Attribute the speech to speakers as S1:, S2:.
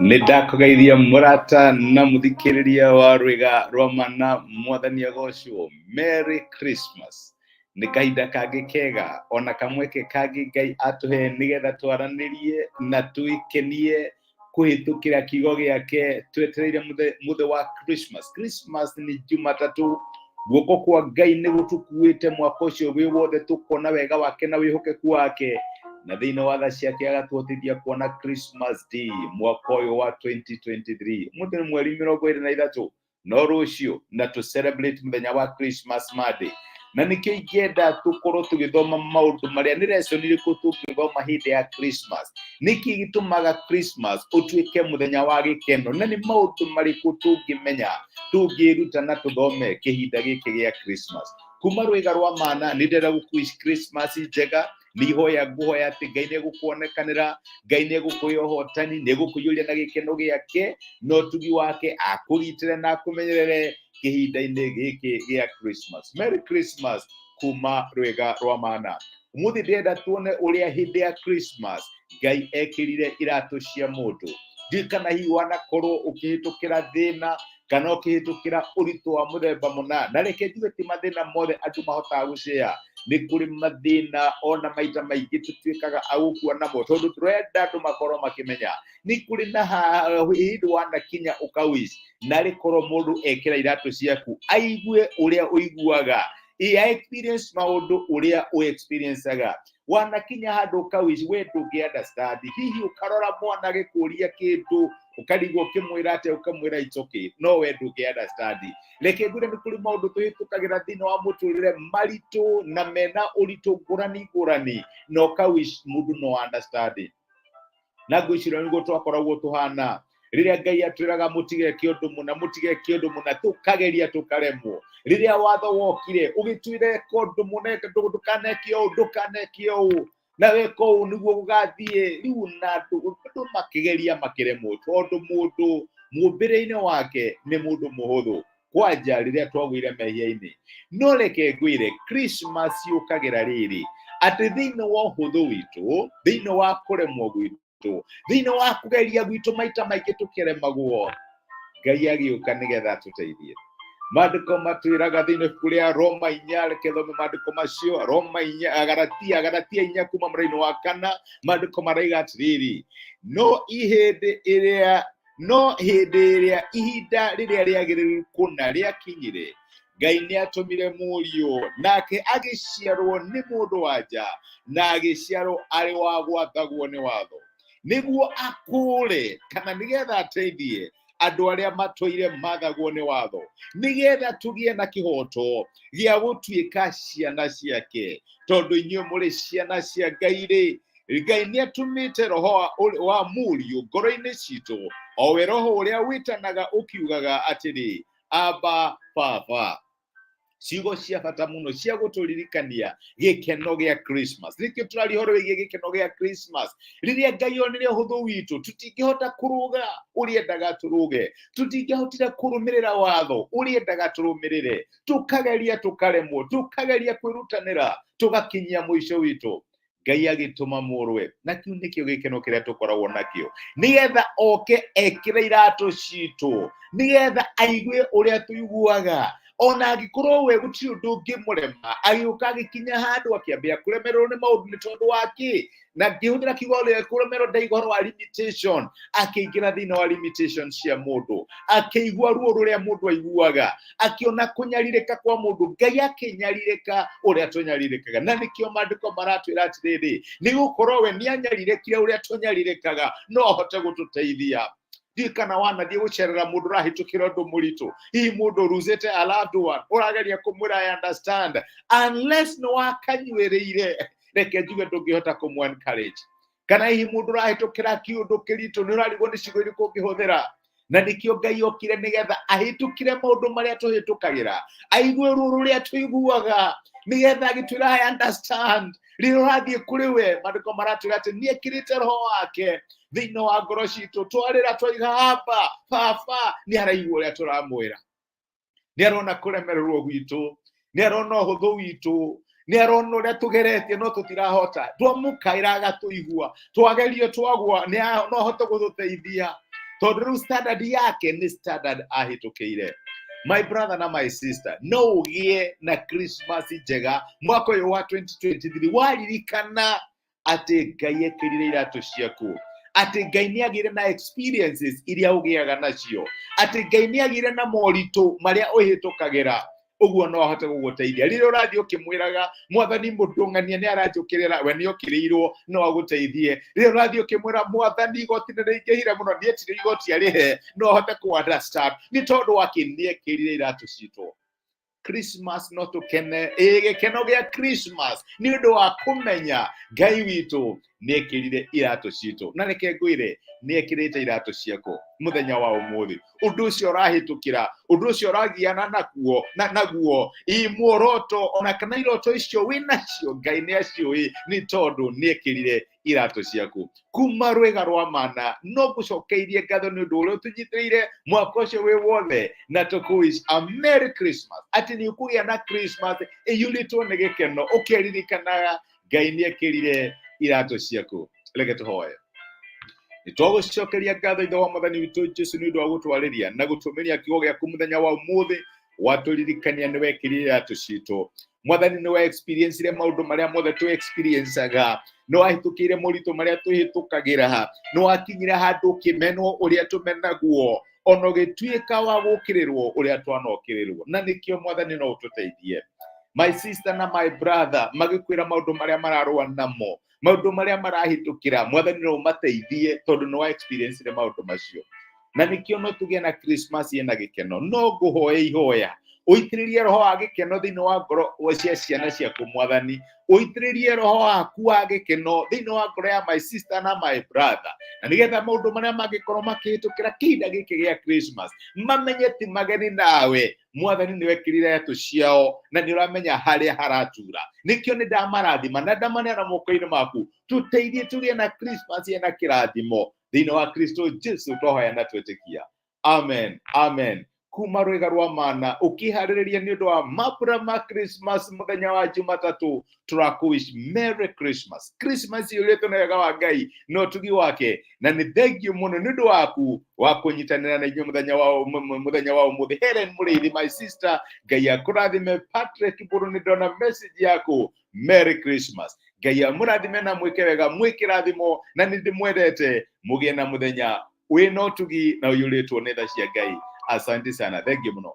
S1: Nĩndakũgeithia mũrata na mũthikĩrĩria wa rwĩga rwa mana mwathani agocwo. Merry Christmas. Nĩ kahinda kangĩ kega ona kamweke kangĩ Ngai atũhe nĩgetha twaranĩrie na twĩkenie kũhĩtũkĩra kiugo gĩake twetereire mũthenya wa Christmas. Christmas nĩ Jumatatu. Guoko kwa Ngai nĩ gũtũkuĩte mwaka ũcio wĩ wothe tũkona wega wake na wĩhokeku wake. Na thĩinĩ wa tha ciake agatũhotithia kuona Christmas Day mwaka ũyũ wa 2023. Mũthenya nĩ mweri 23 no rũciũ na tũ celebrate mũthenya wa Christmas Monday. Na nĩkĩo ingĩenda tũkorwo tũgĩthoma maũndũ marĩa nĩ lesson irĩkũ tũngĩthoma hĩndĩ ya Christmas. Nĩkĩ gĩtũmaga Christmas ũtuĩke mũthenya wa gĩkeno, na nĩ maũndũ marĩkũ tũngĩmenya tũngĩruta na tũthome kĩhinda gĩkĩ gĩa Christmas. Kuma rwĩga rwa mana nĩ ndĩrenda gũkwish Christmas njega. Nihoya nguhoya atĩ Ngai nĩ egũkuonekanĩra, Ngai nĩ egũkũhe ũhotani, nĩ egũkũiyũria na gĩkeno gĩake, no ũtugi wake akũgitĩre na akũmenyerere kĩhinda-inĩ gĩkĩ gĩa Christmas. Merry Christmas kuma rwĩga rwa mana. Ũmũthĩ ndĩrenda tuone ũrĩa hĩndĩ ya Christmas Ngai ekĩrire iratũ cia mũndũ. Ndiũĩ kana hihi wanakorwo ũkĩhĩtũkĩra thĩna kana ũkĩhĩtũkĩra ũritũ wa mũthemba mũna. Na reke njuge ti mathĩna mothe andũ mahotaga gũcare. Nĩ kũrĩ mathĩna ona maita maingĩ tũtuĩkaga a gũkua namo tondũ tũrenda andũ makorwo makĩmenya. Nĩ kũrĩ na hĩndĩ wanakinya ũkawish na rĩkorwo mũndũ ekĩra iratũ ciaku aigue ũrĩa ũiguaga. Experience maũndũ ũrĩa experienceaga. Wanakinya handũ ũkawish we ndũngĩ-understand. Hihi ũkarora mwana gĩkũria kĩndũ ũkarigwo ũkĩmwĩra atĩa ũkamwĩra it's okay, no we ndũngĩ-understand. Reke ngwĩre nĩ kũrĩ maũndũ tũhĩtũkagĩra thĩinĩ wa mũtũrĩre maritũ na mena ũritũ ngũrani na ũkawish mũndũ no understand. Na ngwĩciria nĩguo twakoragwo tũhana rĩrĩa Ngai atwĩraga mũtigeke ũndũ mũna tũkageria tũkaremwo. Rĩrĩa watho wokire ũgĩtwĩra ũndũ mũna ndũkaneke ũũ na weka ũũ nĩguo gũgathiĩ. Rĩu na andũ makĩgeria makĩremwo tondũ mũndũ mũmbĩre-inĩ wake nĩ mũndũ mũhũthũ kwanja rĩrĩa twagũire mehia-inĩ. No reke ngwĩre Christmas yũkagĩra rĩrĩ atĩ thĩinĩ wa ũhũthũ witũ, thĩinĩ wa kũremwo gwitũ, thĩinĩ wa kũgeria gwitũ maita maingĩ tũkĩremagwo, Ngai agĩũka nĩgetha atũteithie. Maandĩko matwĩraga thĩinĩ kũrĩa Roma 4, reke thome maandĩko macio. Roma 4, Galatia 4 kuma mũraini wa 4, maandĩko maraiga atĩrĩrĩ, no hĩndĩ ĩrĩa ihinda rĩrĩa rĩagĩrĩru kũna rĩakinyire, Ngai nĩ atũmire mũriũ nake agĩciarwo nĩ mũndũ wa nja na agĩciarwo arĩ wa gwathagwo nĩ watho, nĩguo akũũre kana nĩgetha ateithie andũ arĩa matũire mathagwo nĩ watho, nĩgetha tũgĩe na kĩhoto gĩa gũtuĩka ciana ciake. Tondũ inyuĩ mũrĩ ciana cia Ngai-rĩ, Ngai nĩ atũmĩte roho wa mũriũ ngoro-inĩ citũ, o we roho ũrĩa wĩtanaga ũkiugaga atĩrĩ Aba Baba. Ciugo cia bata mũno cia gũtũririkania gĩkeno gĩa Christmas. Nĩkĩo tũraria ũhoro wĩgiĩ gĩkeno gĩa Christmas. Rĩrĩa Ngai onire ũhũthũ witũ tũtingĩhota kũrũga ũrĩa endaga tũrũge, tũtingĩhotire kũrũmĩrĩra watho ũrĩa endaga tũrũmĩrĩre, tũkageria tũkaremwo, tũkageria kwĩrutanĩra tũgakinyia mũico witũ. Ngai agĩtũma mũrũwe, na kĩu nĩkĩo gĩkeno kĩrĩa tũkoragwo nakĩo, nĩgetha oke ekĩre iratũ citũ, nĩgetha aigue ũrĩa tũiguaga. Ona angĩkorwo we gũtirĩ ũndũ ũngĩmũrema, agĩũka agĩkinya handũ akĩambia kũremererwo nĩ maũndũ nĩ tondũ wake. Na ngĩhũthĩra kiugo ũrĩa kũremererwo ndauga ũhoro wa limitation, akĩingĩra thĩinĩ wa limitation cia mũndũ, akĩigua ruo rũrĩa mũndũ aiguaga, akĩona kũnyarirĩka kwa mũndũ, Ngai akĩnyarirĩka ũrĩa tũnyarirĩkaga. Na nĩkĩo maandĩko maratwĩra atĩrĩrĩ, nĩ gũkorwo we nĩ anyarirĩkire ũrĩa tũnyarirĩkaga no ahote gũtũteithia. Ndiũĩ kana wanathiĩ gũcerera mũndũ ũrahĩtũkĩra ũndũ mũritũ, hihi mũndũ ũruzĩte a loved one, ũrageria kũmwĩra I understand, unless nĩ wakanyuĩrĩire, reke njuge ndũngĩhota kũmũ encourage. Kana hihi mũndũ ũrahĩtũkĩra kĩũndũ kĩritũ nĩ ũrarigwo nĩ ciugo irĩkũ ũngĩhũthĩra. Na nĩkĩo Ngai okire nĩgetha ahĩtũkire maũndũ marĩa tũhĩtũkagĩra, aigue ruo rũrĩa tũiguaga, nĩgetha agĩtwĩra I understand. Rĩrĩa ũrathiĩ kũrĩ we, maandĩko maratwĩra atĩ nĩ ekĩrĩte roho wake thĩinĩ wa ngoro citũ, twarĩra twoiga Aba Baba, nĩ araigua ũrĩa tũramwĩra. Nĩ arona kũremererwo gwitũ, nĩ arona ũhũthũ witũ, nĩ arona ũrĩa tũgeretie no tũtirahota, twamũkaĩra agatũigua, twagerio twagwa no ahote gũtũteithia. tondu standard yake ni standard ahitukiire. My brother na my sister, no ugie na Christmas njega mwaka uyu wa 2023 waririkana ati Ngai ekīrire iratū ciaku, ati Ngai niagire na experiences iria ugiaga nacio, ati Ngai niagire na moritu maria uhitukagira, uguo no ahote guguteithia. Riria urathii ukimwiraga mwathani mundungania ni aranjukirira, we ni ukirirwo no aguteithie. Riria urathii ukimwira mwathani igoti ni riingihire muno ndietire igoti arihe, no ahote ku understand ni tondu wake ni ekīrire iratū citu. Christmas no tukene gīkeno gĩa Christmas ni undu wa kumenya Ngai witu ni ekīrire iratū citu, na reke ngwire ni ekīrite iratū ciaku muthenya wa umuthi. Undu ucio urahitukira, undu ucio uragiana naguo imuoroto ona kana iroto icio winacio Ngai ni aciui ni tondu ni ekīrire iratū ciaku. Kuma rwega rwa mana no gucokeirie ngatho ni undu uria utunyitiriire mwaka ucio wi wothe, na tukuwish a Merry Christmas. Ati ni ukugia na Christmas iyuritwo ni gīkeno ukiririkanaga Ngai ni ekīrire iratū ciaku. Reke tuhoye. Nitwagucokeria ngatho ithe wa mwathani witu Jesu ni undu wa gutwariria na gutumiria kiugo giaku muthenya wa umuthi, waturirikania ni wekīrire iratū citu. Mwathani ni wa experience ile maundu maria mothe tu experienceaga, no ahitukire muritu maria tuhitukagira, no akinyire handu kimenwo uria tumenaguo, ono gituika wa gukirirwo uria twanokirirwo, na nikio Mwathani no ututeithie. My sister na my brother magikwira maundu maria mararwa namo, maundu maria marahitukira, Mwathani no umateithie tondu no wa experience ile maundu macio. Na nikio no tugie na Christmas ina gīkeno, no nguhoya ihoya uitiririe roho wa gīkeno thiini wa ngoro cia ciana ciaku Mwathani, uitiririe roho waku wa gīkeno thiini wa ngoro ya my sister na my brother, na nigetha maundu maria mangikorwo makihitukira kihinda giki gia Christmas mamenye ti mageni nawe. Mwathani ni wekīrire iratū ciao na ni uramenya haria haratura. Nikio ni ndamarathima na ndamanera moko-ini maku, tuteithie tugie na Christmas ina kirathimo thiini wa Kristo Jesu twahoya na twetikia. Amen, amen. Kuma rwega rwa mana ukihariria ni undu wa mapura ma Christmas muthenya wa Jumatatu, turakuwish Merry Christmas. Christmas yuletwo na wega wa Ngai no tugi wake, na ni thank you muno ni undu waku wa kunyitanira na inyuĩ muthenya wa umuthi. Helen Muriithi, my sister, Ngai akurathime. Patrick Buru, ni ndona message yaku. Merry Christmas. Ngai amurathime na mwike wega, mwikirathimo, na ni ndimwendete. Mugie na muthenya wina utugi na uyuletwo nĩ tha cia Ngai. Asante sana. Thank you muno.